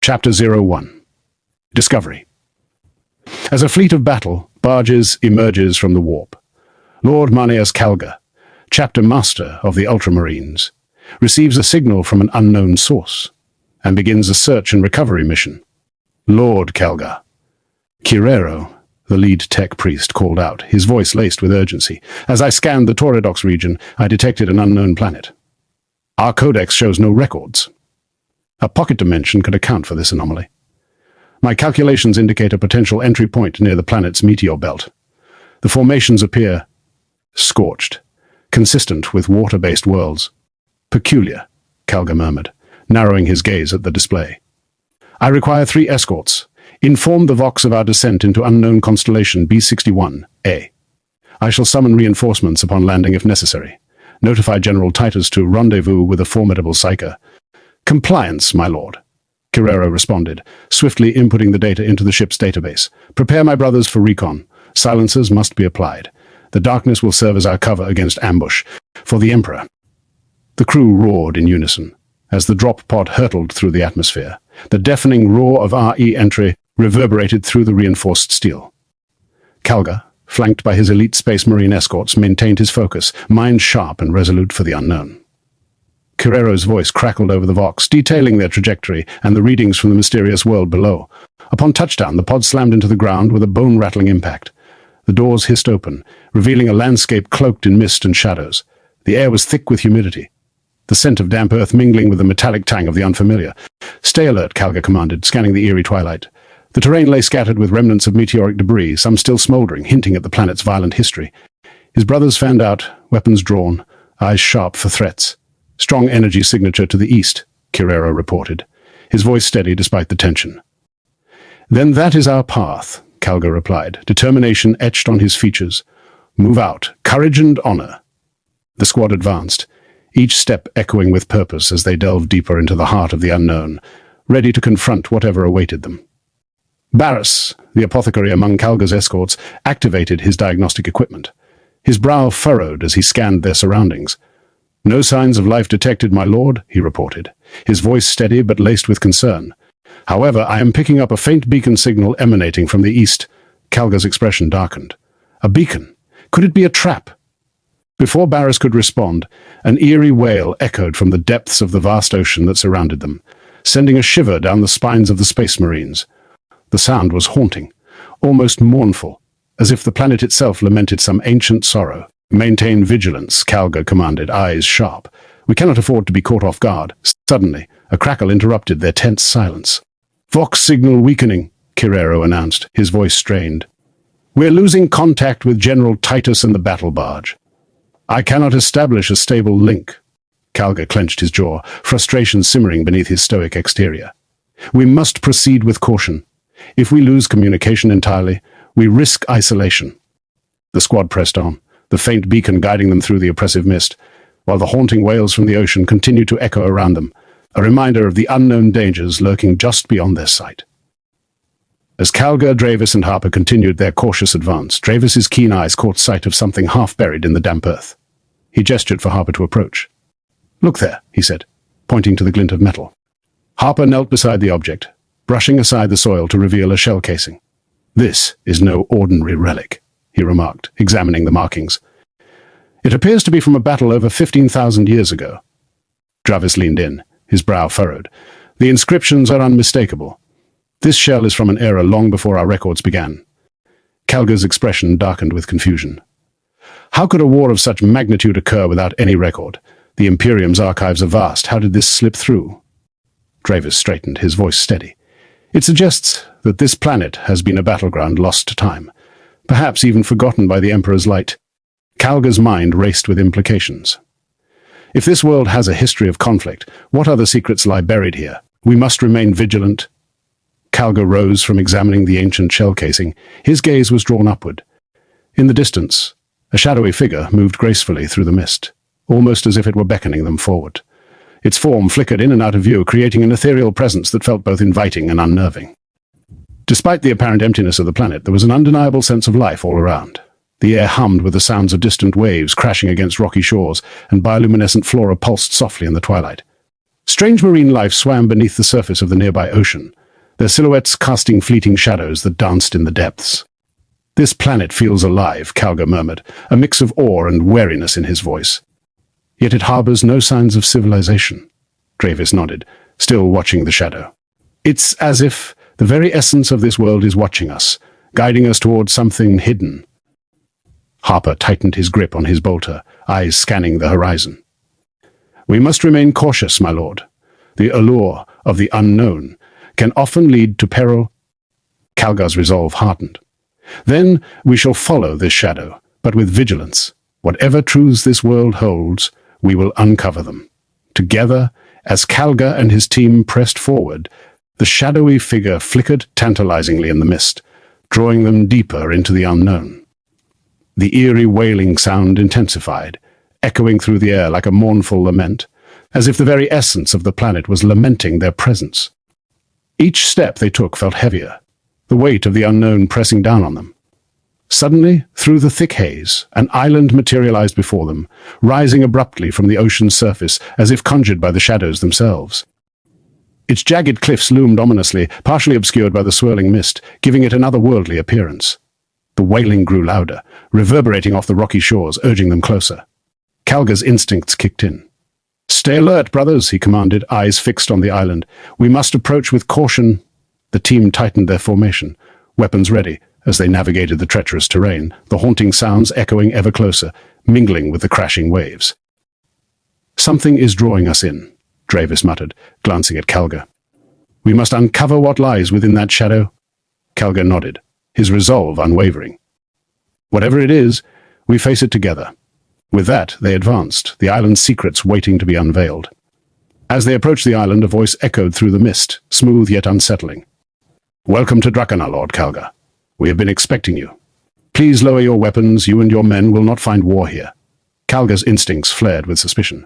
Chapter 01. Discovery. As a fleet of battle barges emerges from the warp, Lord Marneus Calgar, chapter master of the Ultramarines, receives a signal from an unknown source and begins a search and recovery mission. Lord Calgar. Kirero, the lead tech priest, called out, his voice laced with urgency. As I scanned the Toridox region, I detected an unknown planet. Our codex shows no records. A pocket dimension could account for this anomaly. My calculations indicate a potential entry point near the planet's meteor belt. The formations appear scorched, consistent with water-based worlds. Peculiar, Calgar murmured, narrowing his gaze at the display. I require 3 escorts. Inform the Vox of our descent into unknown constellation B61A. I shall summon reinforcements upon landing if necessary. Notify General Titus to rendezvous with a formidable psyker. Compliance, my lord, Kirero responded, swiftly inputting the data into the ship's database. Prepare my brothers for recon. Silencers must be applied. The darkness will serve as our cover against ambush. For the Emperor. The crew roared in unison as the drop pod hurtled through the atmosphere. The deafening roar of RE entry reverberated through the reinforced steel. Calgar, flanked by his elite Space Marine escorts, maintained his focus, mind sharp and resolute for the unknown. Kirero's voice crackled over the Vox, detailing their trajectory and the readings from the mysterious world below. Upon touchdown, the pod slammed into the ground with a bone-rattling impact. The doors hissed open, revealing a landscape cloaked in mist and shadows. The air was thick with humidity, the scent of damp earth mingling with the metallic tang of the unfamiliar. Stay alert, Calgar commanded, scanning the eerie twilight. The terrain lay scattered with remnants of meteoric debris, some still smoldering, hinting at the planet's violent history. His brothers fanned out, weapons drawn, eyes sharp for threats. Strong energy signature to the east, Kirero reported, his voice steady despite the tension. Then that is our path, Calgar replied, determination etched on his features. Move out, courage and honor. The squad advanced, each step echoing with purpose as they delved deeper into the heart of the unknown, ready to confront whatever awaited them. Barris, the apothecary among Calgar's escorts, activated his diagnostic equipment. His brow furrowed as he scanned their surroundings. No signs of life detected, my lord, he reported, his voice steady but laced with concern. However, I am picking up a faint beacon signal emanating from the east. Calgar's expression darkened. A beacon? Could it be a trap? Before Barris could respond, an eerie wail echoed from the depths of the vast ocean that surrounded them, sending a shiver down the spines of the Space Marines. The sound was haunting, almost mournful, as if the planet itself lamented some ancient sorrow. Maintain vigilance, Calgar commanded, eyes sharp. We cannot afford to be caught off guard. Suddenly, a crackle interrupted their tense silence. Vox signal weakening, Kirero announced, his voice strained. We're losing contact with General Titus and the battle barge. I cannot establish a stable link. Calgar clenched his jaw, frustration simmering beneath his stoic exterior. We must proceed with caution. If we lose communication entirely, we risk isolation. The squad pressed on, the faint beacon guiding them through the oppressive mist, while the haunting wails from the ocean continued to echo around them, a reminder of the unknown dangers lurking just beyond their sight. As Calgar, Dravis, and Harper continued their cautious advance, Dravis's keen eyes caught sight of something half buried in the damp earth. He gestured for Harper to approach. Look there, he said, pointing to the glint of metal. Harper knelt beside the object, brushing aside the soil to reveal a shell casing. This is no ordinary relic, he remarked, examining the markings. It appears to be from a battle over 15,000 years ago. Dravis leaned in, his brow furrowed. The inscriptions are unmistakable. This shell is from an era long before our records began. Calgar's expression darkened with confusion. How could a war of such magnitude occur without any record? The Imperium's archives are vast. How did this slip through? Dravis straightened, his voice steady. It suggests that this planet has been a battleground lost to time, perhaps even forgotten by the Emperor's light. Calgar's mind raced with implications. If this world has a history of conflict, what other secrets lie buried here? We must remain vigilant. Calgar rose from examining the ancient shell casing. His gaze was drawn upward. In the distance, a shadowy figure moved gracefully through the mist, almost as if it were beckoning them forward. Its form flickered in and out of view, creating an ethereal presence that felt both inviting and unnerving. Despite the apparent emptiness of the planet, there was an undeniable sense of life all around. The air hummed with the sounds of distant waves crashing against rocky shores, and bioluminescent flora pulsed softly in the twilight. Strange marine life swam beneath the surface of the nearby ocean, their silhouettes casting fleeting shadows that danced in the depths. "This planet feels alive," Calgar murmured, a mix of awe and wariness in his voice. "Yet it harbors no signs of civilization." Travis nodded, still watching the shadow. "It's as if the very essence of this world is watching us, guiding us towards something hidden." Harper tightened his grip on his bolter, eyes scanning the horizon. "We must remain cautious, my lord. The allure of the unknown can often lead to peril." Calgar's resolve hardened. "Then we shall follow this shadow, but with vigilance. Whatever truths this world holds, we will uncover them." Together, as Calgar and his team pressed forward, the shadowy figure flickered tantalizingly in the mist, drawing them deeper into the unknown. The eerie wailing sound intensified, echoing through the air like a mournful lament, as if the very essence of the planet was lamenting their presence. Each step they took felt heavier, the weight of the unknown pressing down on them. Suddenly, through the thick haze, an island materialized before them, rising abruptly from the ocean's surface as if conjured by the shadows themselves. Its jagged cliffs loomed ominously, partially obscured by the swirling mist, giving it an otherworldly appearance. The wailing grew louder, reverberating off the rocky shores, urging them closer. Calgar's instincts kicked in. "Stay alert, brothers," he commanded, eyes fixed on the island. "We must approach with caution." The team tightened their formation, weapons ready, as they navigated the treacherous terrain, the haunting sounds echoing ever closer, mingling with the crashing waves. "Something is drawing us in," Travis muttered, glancing at Calgar. "We must uncover what lies within that shadow." Calgar nodded, his resolve unwavering. "Whatever it is, we face it together." With that, they advanced, the island's secrets waiting to be unveiled. As they approached the island, a voice echoed through the mist, smooth yet unsettling. "Welcome to Drakkana, Lord Calgar. We have been expecting you. Please lower your weapons, you and your men will not find war here." Calgar's instincts flared with suspicion.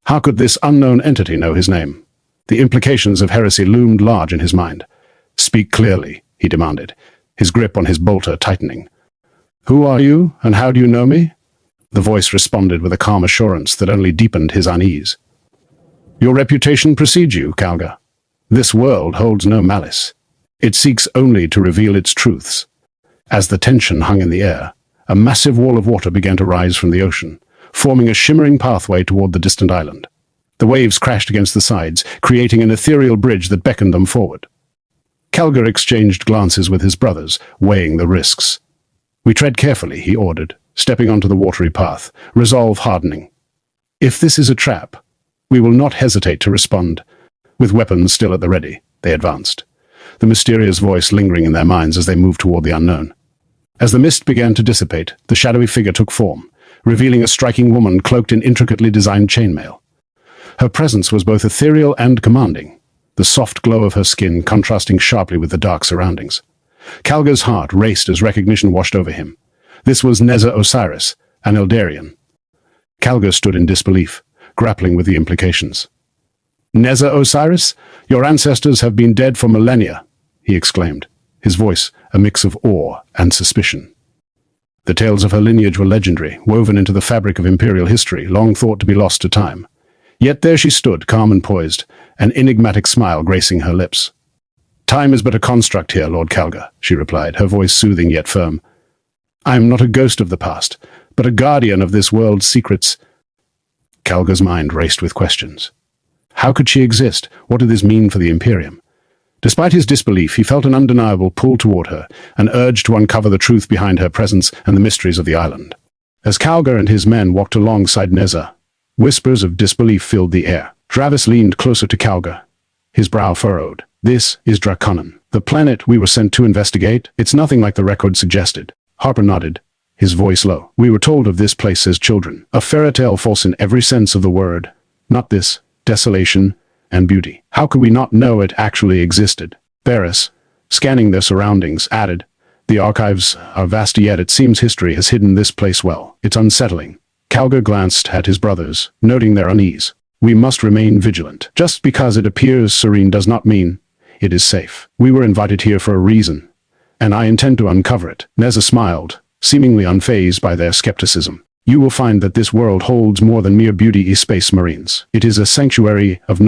How could this unknown entity know his name? The implications of heresy loomed large in his mind. "Speak clearly," he demanded, his grip on his bolter tightening. "Who are you, and how do you know me?" The voice responded with a calm assurance that only deepened his unease. "Your reputation precedes you, Calgar. This world holds no malice. It seeks only to reveal its truths." As the tension hung in the air, a massive wall of water began to rise from the ocean, forming a shimmering pathway toward the distant island. The waves crashed against the sides, creating an ethereal bridge that beckoned them forward. Calgar exchanged glances with his brothers, weighing the risks. "We tread carefully," he ordered, stepping onto the watery path, resolve hardening. "If this is a trap, we will not hesitate to respond." With weapons still at the ready, they advanced, the mysterious voice lingering in their minds as they moved toward the unknown. As the mist began to dissipate, the shadowy figure took form, revealing a striking woman cloaked in intricately designed chainmail. Her presence was both ethereal and commanding, the soft glow of her skin contrasting sharply with the dark surroundings. Calgar's heart raced as recognition washed over him. This was Neza Osiris, an Eldarian. Calgar stood in disbelief, grappling with the implications. "Neza Osiris, your ancestors have been dead for millennia," he exclaimed, his voice a mix of awe and suspicion. The tales of her lineage were legendary, woven into the fabric of imperial history, long thought to be lost to time. Yet there she stood, calm and poised, an enigmatic smile gracing her lips. "Time is but a construct here, Lord Calgar," she replied, her voice soothing yet firm. "I am not a ghost of the past, but a guardian of this world's secrets." Calgar's mind raced with questions. How could she exist? What did this mean for the Imperium? Despite his disbelief, he felt an undeniable pull toward her, an urge to uncover the truth behind her presence and the mysteries of the island. As Calgar and his men walked alongside Neza, whispers of disbelief filled the air. Travis leaned closer to Calgar, his brow furrowed. "This is Drakkana, the planet we were sent to investigate. It's nothing like the record suggested." Harper nodded, his voice low. "We were told of this place as children, a fairy tale false in every sense of the word. Not this, desolation and beauty. How could we not know it actually existed?" Barris, scanning their surroundings, added, "The archives are vast, yet it seems history has hidden this place well. It's unsettling." Calgar glanced at his brothers, noting their unease. "We must remain vigilant. Just because it appears serene does not mean it is safe. We were invited here for a reason, and I intend to uncover it." Neza smiled, seemingly unfazed by their skepticism. You will find that this world holds more than mere beauty space marines. It is a sanctuary of